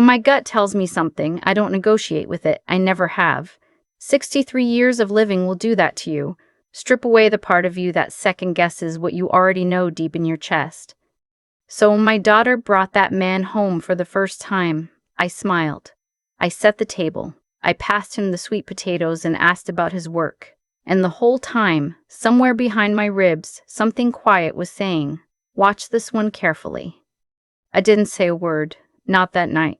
When my gut tells me something, I don't negotiate with it. I never have. 63 years of living will do that to you. Strip away the part of you that second guesses what you already know deep in your chest. So when my daughter brought that man home for the first time, I smiled. I set the table. I passed him the sweet potatoes and asked about his work. And the whole time, somewhere behind my ribs, something quiet was saying, "Watch this one carefully." I didn't say a word, not that night.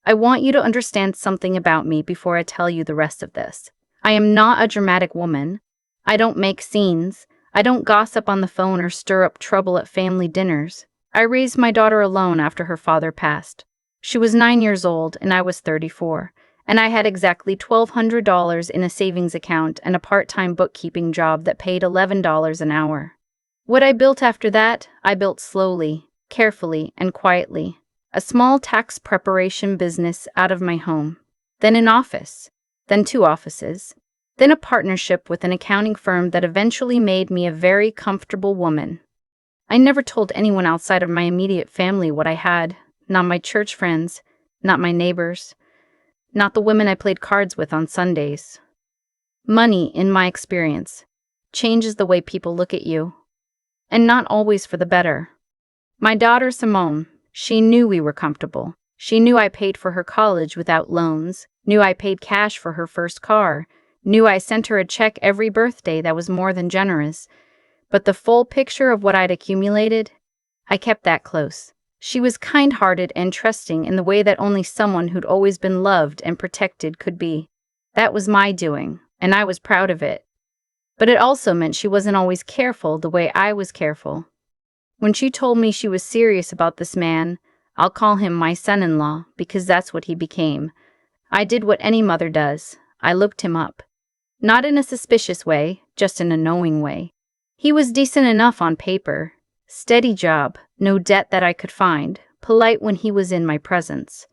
I want you to understand something about me before I tell you the rest of this. I am not a dramatic woman. I don't make scenes. I don't gossip on the phone or stir up trouble at family dinners. I raised my daughter alone after her father passed. She was 9 years old and I was 34, and I had exactly $1,200 in a savings account and a part-time bookkeeping job that paid $11 an hour. What I built after that, I built slowly, carefully, and quietly. A small tax preparation business out of my home, then an office, then 2 offices, then a partnership with an accounting firm that eventually made me a very comfortable woman. I never told anyone outside of my immediate family what I had, not my church friends, not my neighbors, not the women I played cards with on Sundays. Money, in my experience, changes the way people look at you, and not always for the better. My daughter Simone, she knew we were comfortable. She knew I paid for her college without loans, knew I paid cash for her first car, knew I sent her a check every birthday that was more than generous. But the full picture of what I'd accumulated, I kept that close. She was kind-hearted and trusting in the way that only someone who'd always been loved and protected could be. That was my doing, and I was proud of it. But it also meant she wasn't always careful the way I was careful. When she told me she was serious about this man, I'll call him my son-in-law because that's what he became. I did what any mother does. I looked him up. Not in a suspicious way, just in a knowing way. He was decent enough on paper. Steady job, no debt that I could find, polite when he was in my presence.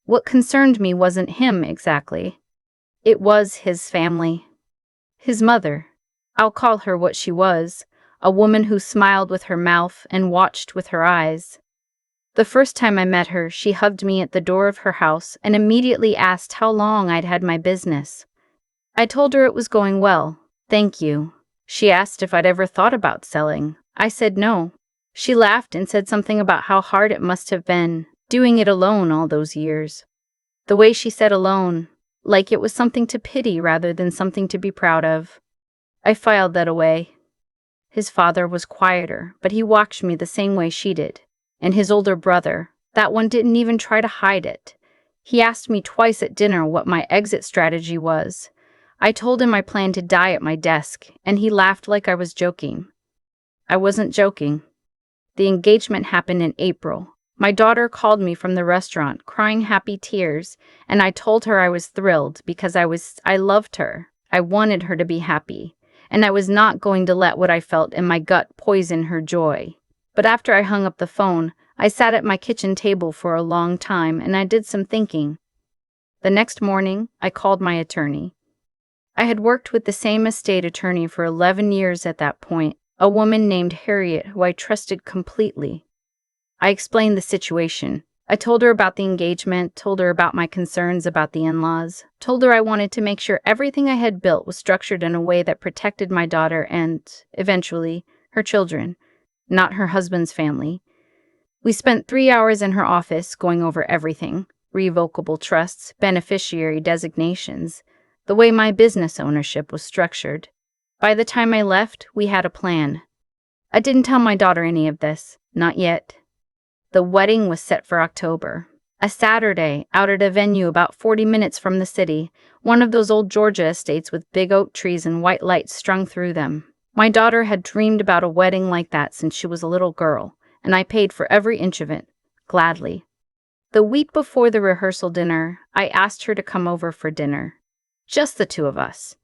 What concerned me wasn't him exactly. It was his family. His mother. I'll call her what she was. A woman who smiled with her mouth and watched with her eyes. The first time I met her, she hugged me at the door of her house and immediately asked how long I'd had my business. I told her it was going well. Thank you. She asked if I'd ever thought about selling. I said no. She laughed and said something about how hard it must have been, doing it alone all those years. The way she said alone, like it was something to pity rather than something to be proud of. I filed that away. His father was quieter, but he watched me the same way she did. And his older brother, that one didn't even try to hide it. He asked me twice at dinner what my exit strategy was. I told him I planned to die at my desk, and he laughed like I was joking. I wasn't joking. The engagement happened in April. My daughter called me from the restaurant, crying happy tears, and I told her I was thrilled because I loved her. I wanted her to be happy. And I was not going to let what I felt in my gut poison her joy. But after I hung up the phone, I sat at my kitchen table for a long time and I did some thinking. The next morning, I called my attorney. I had worked with the same estate attorney for 11 years at that point, a woman named Harriet who I trusted completely. I explained the situation. I told her about the engagement, told her about my concerns about the in-laws, told her I wanted to make sure everything I had built was structured in a way that protected my daughter and, eventually, her children, not her husband's family. We spent 3 hours in her office going over everything, revocable trusts, beneficiary designations, the way my business ownership was structured. By the time I left, we had a plan. I didn't tell my daughter any of this, not yet. The wedding was set for October. A Saturday, out at a venue about 40 minutes from the city, one of those old Georgia estates with big oak trees and white lights strung through them. My daughter had dreamed about a wedding like that since she was a little girl, and I paid for every inch of it, gladly. The week before the rehearsal dinner, I asked her to come over for dinner. Just the 2 of us.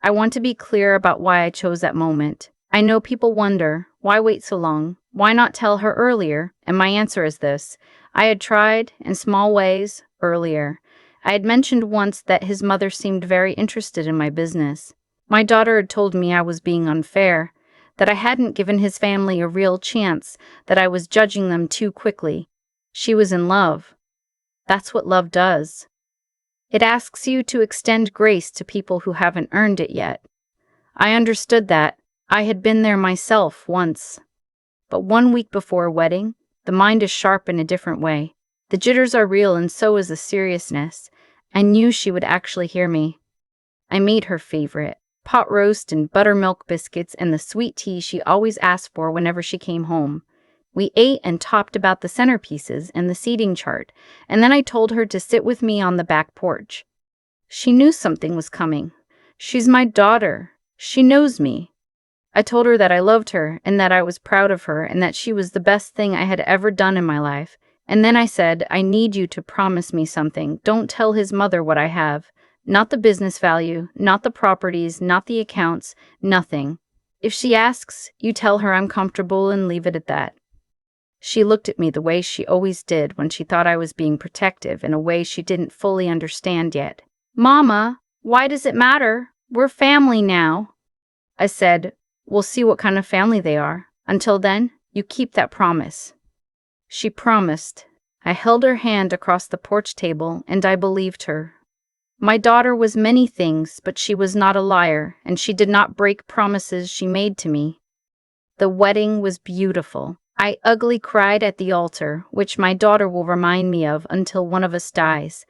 I want to be clear about why I chose that moment. I know people wonder, why wait so long? Why not tell her earlier? And my answer is this. I had tried, in small ways, earlier. I had mentioned once that his mother seemed very interested in my business. My daughter had told me I was being unfair, that I hadn't given his family a real chance, that I was judging them too quickly. She was in love. That's what love does. It asks you to extend grace to people who haven't earned it yet. I understood that. I had been there myself once. But 1 week before a wedding, the mind is sharp in a different way. The jitters are real and so is the seriousness. I knew she would actually hear me. I made her favorite, pot roast and buttermilk biscuits and the sweet tea she always asked for whenever she came home. We ate and talked about the centerpieces and the seating chart, and then I told her to sit with me on the back porch. She knew something was coming. She's my daughter. She knows me. I told her that I loved her and that I was proud of her and that she was the best thing I had ever done in my life. And then I said, I need you to promise me something. Don't tell his mother what I have. Not the business value, not the properties, not the accounts, nothing. If she asks, you tell her I'm comfortable and leave it at that. She looked at me the way she always did when she thought I was being protective in a way she didn't fully understand yet. Mama, why does it matter? We're family now. I said, we'll see what kind of family they are. Until then, you keep that promise. She promised. I held her hand across the porch table and I believed her. My daughter was many things, but she was not a liar, and she did not break promises she made to me. The wedding was beautiful. I ugly cried at the altar, which my daughter will remind me of until one of us dies.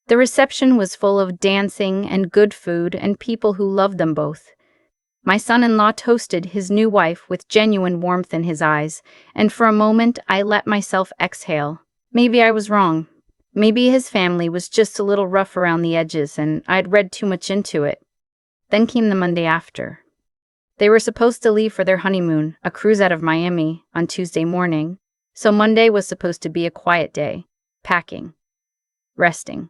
The reception was full of dancing and good food and people who loved them both. My son-in-law toasted his new wife with genuine warmth in his eyes, and for a moment I let myself exhale. Maybe I was wrong. Maybe his family was just a little rough around the edges and I'd read too much into it. Then came the Monday after. They were supposed to leave for their honeymoon, a cruise out of Miami, on Tuesday morning, so Monday was supposed to be a quiet day, packing, resting.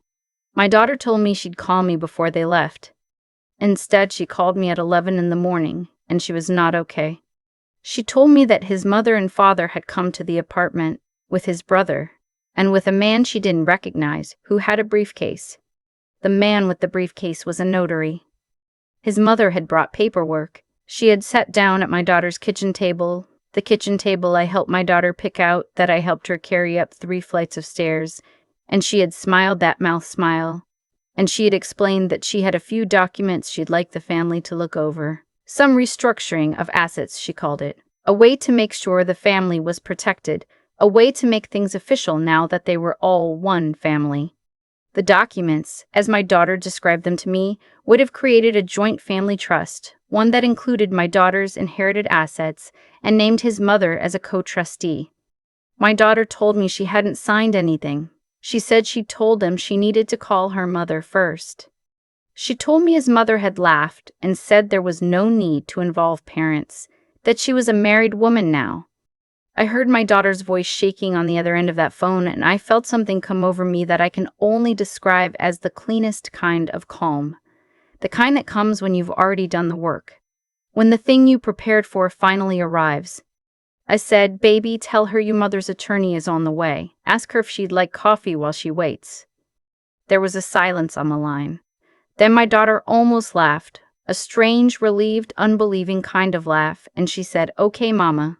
My daughter told me she'd call me before they left. Instead, she called me at 11 in the morning, and she was not okay. She told me that his mother and father had come to the apartment with his brother, and with a man she didn't recognize who had a briefcase. The man with the briefcase was a notary. His mother had brought paperwork. She had sat down at my daughter's kitchen table, the kitchen table I helped my daughter pick out that I helped her carry up 3 flights of stairs, and she had smiled that mouth smile, and she had explained that she had a few documents she'd like the family to look over. Some restructuring of assets, she called it. A way to make sure the family was protected, a way to make things official now that they were all one family. The documents, as my daughter described them to me, would have created a joint family trust, one that included my daughter's inherited assets and named his mother as a co-trustee. My daughter told me she hadn't signed anything. She said she told him she needed to call her mother first. She told me his mother had laughed and said there was no need to involve parents, that she was a married woman now. I heard my daughter's voice shaking on the other end of that phone, and I felt something come over me that I can only describe as the cleanest kind of calm. The kind that comes when you've already done the work. When the thing you prepared for finally arrives. I said, baby, tell her your mother's attorney is on the way. Ask her if she'd like coffee while she waits. There was a silence on the line. Then my daughter almost laughed, a strange, relieved, unbelieving kind of laugh, and she said, okay, Mama.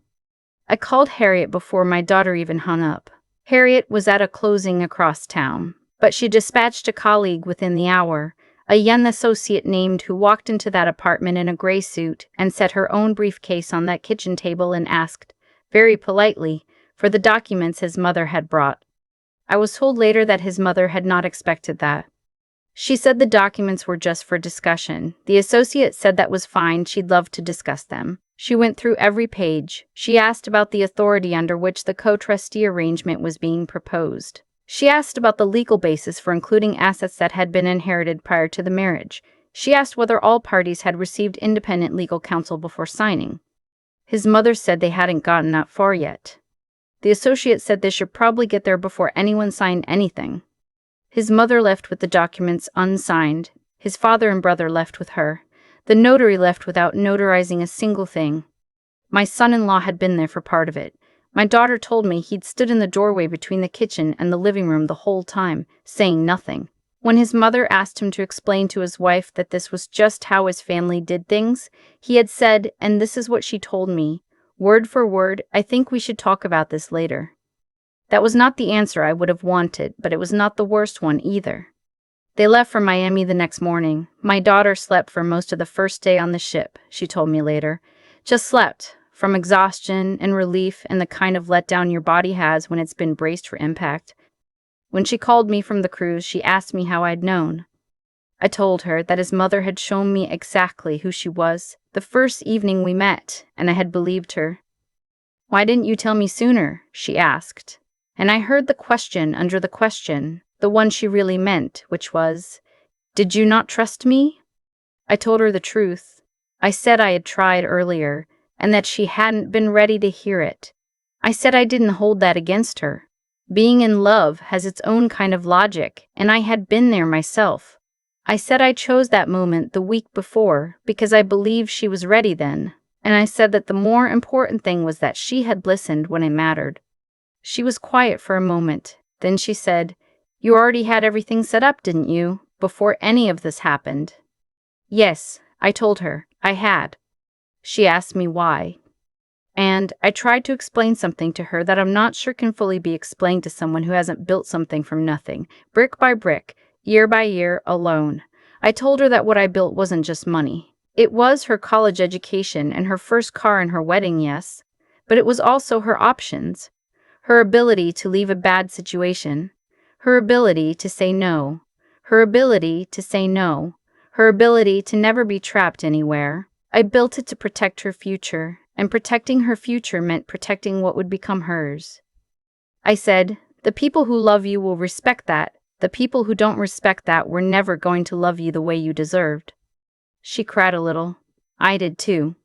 I called Harriet before my daughter even hung up. Harriet was at a closing across town, but she dispatched a colleague within the hour, a young associate named who walked into that apartment in a gray suit and set her own briefcase on that kitchen table and asked, very politely, for the documents his mother had brought. I was told later that his mother had not expected that. She said the documents were just for discussion. The associate said that was fine, she'd love to discuss them. She went through every page. She asked about the authority under which the co-trustee arrangement was being proposed. She asked about the legal basis for including assets that had been inherited prior to the marriage. She asked whether all parties had received independent legal counsel before signing. His mother said they hadn't gotten that far yet. The associate said they should probably get there before anyone signed anything. His mother left with the documents unsigned. His father and brother left with her. The notary left without notarizing a single thing. My son-in-law had been there for part of it. My daughter told me he'd stood in the doorway between the kitchen and the living room the whole time, saying nothing. When his mother asked him to explain to his wife that this was just how his family did things, he had said, and this is what she told me, word for word, I think we should talk about this later. That was not the answer I would have wanted, but it was not the worst one either. They left for Miami the next morning. My daughter slept for most of the first day on the ship, she told me later. Just slept, from exhaustion and relief and the kind of letdown your body has when it's been braced for impact. When she called me from the cruise, she asked me how I'd known. I told her that his mother had shown me exactly who she was the first evening we met, and I had believed her. "Why didn't you tell me sooner?" she asked. And I heard the question under the question, the one she really meant, which was, "Did you not trust me?" I told her the truth. I said I had tried earlier, and that she hadn't been ready to hear it. I said I didn't hold that against her. Being in love has its own kind of logic, and I had been there myself. I said I chose that moment the week before because I believed she was ready then, and I said that the more important thing was that she had listened when it mattered. She was quiet for a moment. Then she said, "You already had everything set up, didn't you, before any of this happened?" Yes, I told her, I had. She asked me why. And I tried to explain something to her that I'm not sure can fully be explained to someone who hasn't built something from nothing, brick by brick, year by year, alone. I told her that what I built wasn't just money. It was her college education and her first car and her wedding, yes, but it was also her options, her ability to leave a bad situation, her ability to say no, her ability to say no, her ability to never be trapped anywhere. I built it to protect her future, and protecting her future meant protecting what would become hers. I said, "The people who love you will respect that. The people who don't respect that were never going to love you the way you deserved." She cried a little. I did too.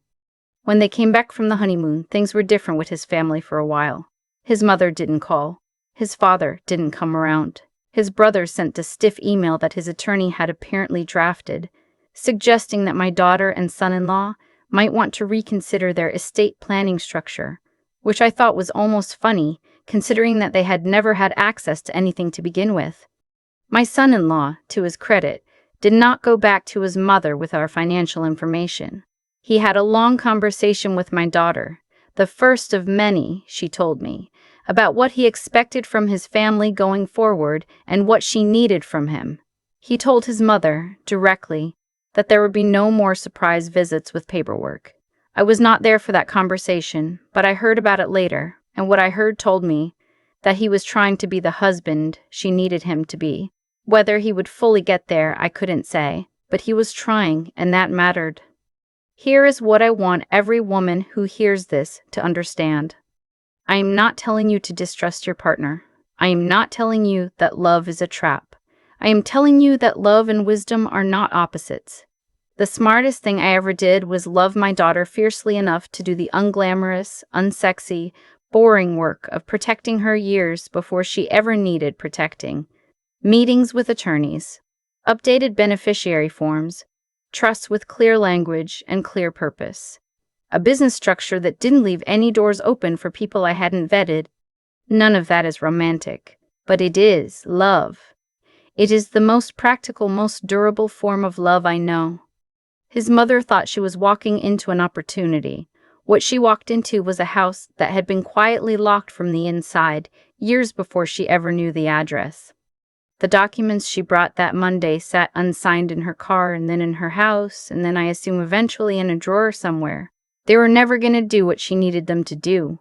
When they came back from the honeymoon, things were different with his family for a while. His mother didn't call. His father didn't come around. His brother sent a stiff email that his attorney had apparently drafted, suggesting that my daughter and son-in-law might want to reconsider their estate planning structure, which I thought was almost funny, considering that they had never had access to anything to begin with. My son-in-law, to his credit, did not go back to his mother with our financial information. He had a long conversation with my daughter, the first of many, she told me, about what he expected from his family going forward and what she needed from him. He told his mother, directly, that there would be no more surprise visits with paperwork. I was not there for that conversation, but I heard about it later, and what I heard told me that he was trying to be the husband she needed him to be. Whether he would fully get there, I couldn't say, but he was trying, and that mattered. Here is what I want every woman who hears this to understand. I am not telling you to distrust your partner. I am not telling you that love is a trap. I am telling you that love and wisdom are not opposites. The smartest thing I ever did was love my daughter fiercely enough to do the unglamorous, unsexy, boring work of protecting her years before she ever needed protecting. Meetings with attorneys, updated beneficiary forms, trusts with clear language and clear purpose, a business structure that didn't leave any doors open for people I hadn't vetted. None of that is romantic, but it is love. It is the most practical, most durable form of love I know. His mother thought she was walking into an opportunity. What she walked into was a house that had been quietly locked from the inside years before she ever knew the address. The documents she brought that Monday sat unsigned in her car and then in her house, and then I assume eventually in a drawer somewhere. They were never going to do what she needed them to do.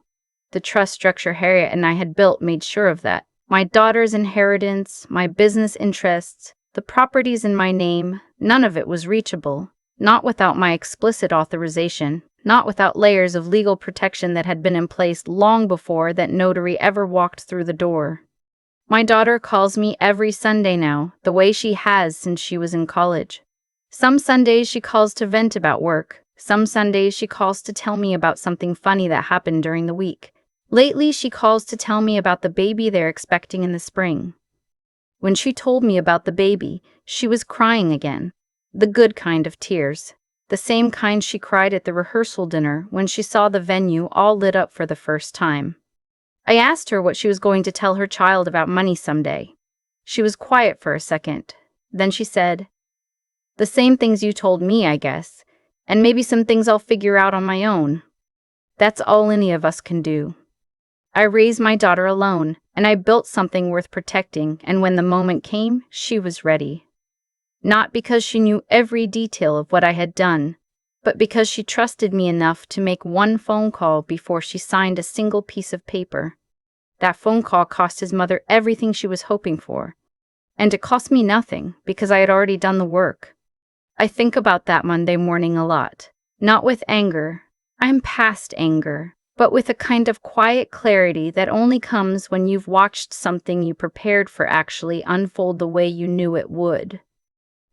The trust structure Harriet and I had built made sure of that. My daughter's inheritance, my business interests, the properties in my name, none of it was reachable. Not without my explicit authorization, not without layers of legal protection that had been in place long before that notary ever walked through the door. My daughter calls me every Sunday now, the way she has since she was in college. Some Sundays she calls to vent about work. Some Sundays she calls to tell me about something funny that happened during the week. Lately she calls to tell me about the baby they're expecting in the spring. When she told me about the baby, she was crying again. The good kind of tears. The same kind she cried at the rehearsal dinner when she saw the venue all lit up for the first time. I asked her what she was going to tell her child about money someday. She was quiet for a second. Then she said, "The same things you told me, I guess, and maybe some things I'll figure out on my own. That's all any of us can do." I raised my daughter alone, and I built something worth protecting, and when the moment came, she was ready. Not because she knew every detail of what I had done, but because she trusted me enough to make one phone call before she signed a single piece of paper. That phone call cost his mother everything she was hoping for, and it cost me nothing because I had already done the work. I think about that Monday morning a lot, not with anger. I'm past anger, but with a kind of quiet clarity that only comes when you've watched something you prepared for actually unfold the way you knew it would.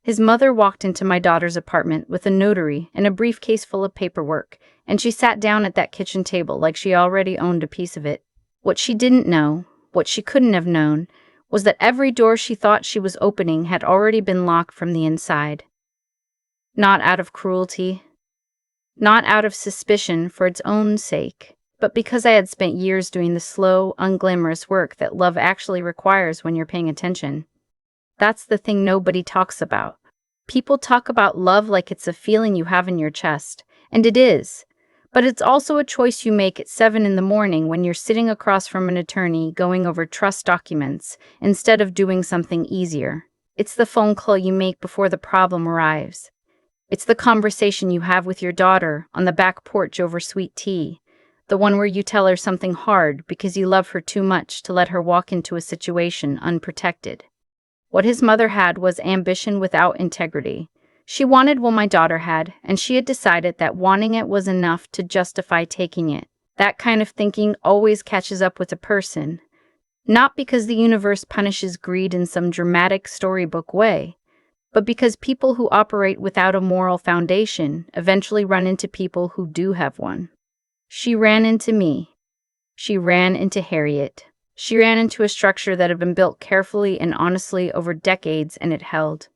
His mother walked into my daughter's apartment with a notary and a briefcase full of paperwork, and she sat down at that kitchen table like she already owned a piece of it. What she didn't know, what she couldn't have known, was that every door she thought she was opening had already been locked from the inside. Not out of cruelty, not out of suspicion for its own sake, but because I had spent years doing the slow, unglamorous work that love actually requires when you're paying attention. That's the thing nobody talks about. People talk about love like it's a feeling you have in your chest, and it is. But it's also a choice you make at 7 in the morning when you're sitting across from an attorney going over trust documents instead of doing something easier. It's the phone call you make before the problem arrives. It's the conversation you have with your daughter on the back porch over sweet tea, the one where you tell her something hard because you love her too much to let her walk into a situation unprotected. What his mother had was ambition without integrity. She wanted what my daughter had, and she had decided that wanting it was enough to justify taking it. That kind of thinking always catches up with a person. Not because the universe punishes greed in some dramatic storybook way, but because people who operate without a moral foundation eventually run into people who do have one. She ran into me. She ran into Harriet. She ran into a structure that had been built carefully and honestly over decades, and it held.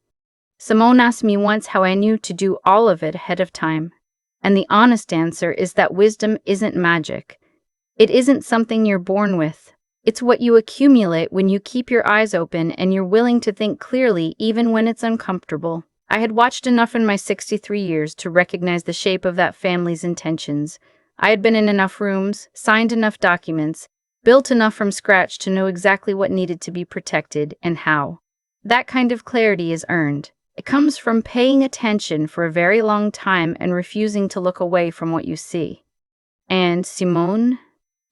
Simone asked me once how I knew to do all of it ahead of time, and the honest answer is that wisdom isn't magic. It isn't something you're born with. It's what you accumulate when you keep your eyes open and you're willing to think clearly even when it's uncomfortable. I had watched enough in my 63 years to recognize the shape of that family's intentions. I had been in enough rooms, signed enough documents, built enough from scratch to know exactly what needed to be protected and how. That kind of clarity is earned. It comes from paying attention for a very long time and refusing to look away from what you see. And Simone,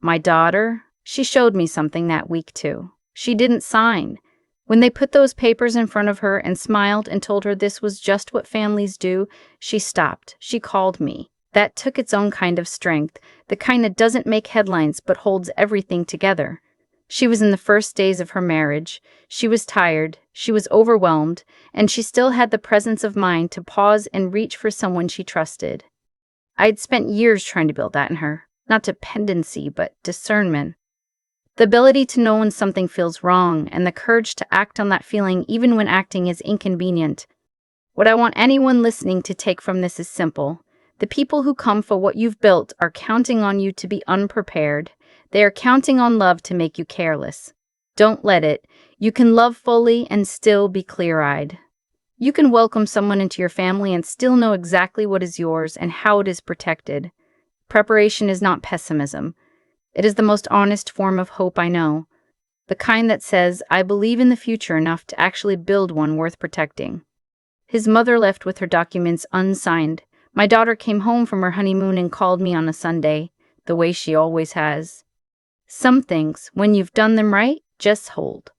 my daughter, she showed me something that week too. She didn't sign. When they put those papers in front of her and smiled and told her this was just what families do, she stopped. She called me. That took its own kind of strength, the kind that doesn't make headlines but holds everything together. She was in the first days of her marriage. She was tired, she was overwhelmed, and she still had the presence of mind to pause and reach for someone she trusted. I'd spent years trying to build that in her, not dependency, but discernment. The ability to know when something feels wrong, and the courage to act on that feeling even when acting is inconvenient. What I want anyone listening to take from this is simple. The people who come for what you've built are counting on you to be unprepared. They are counting on love to make you careless. Don't let it. You can love fully and still be clear-eyed. You can welcome someone into your family and still know exactly what is yours and how it is protected. Preparation is not pessimism. It is the most honest form of hope I know. The kind that says, I believe in the future enough to actually build one worth protecting. His mother left with her documents unsigned. My daughter came home from her honeymoon and called me on a Sunday, the way she always has. Some things, when you've done them right, just hold.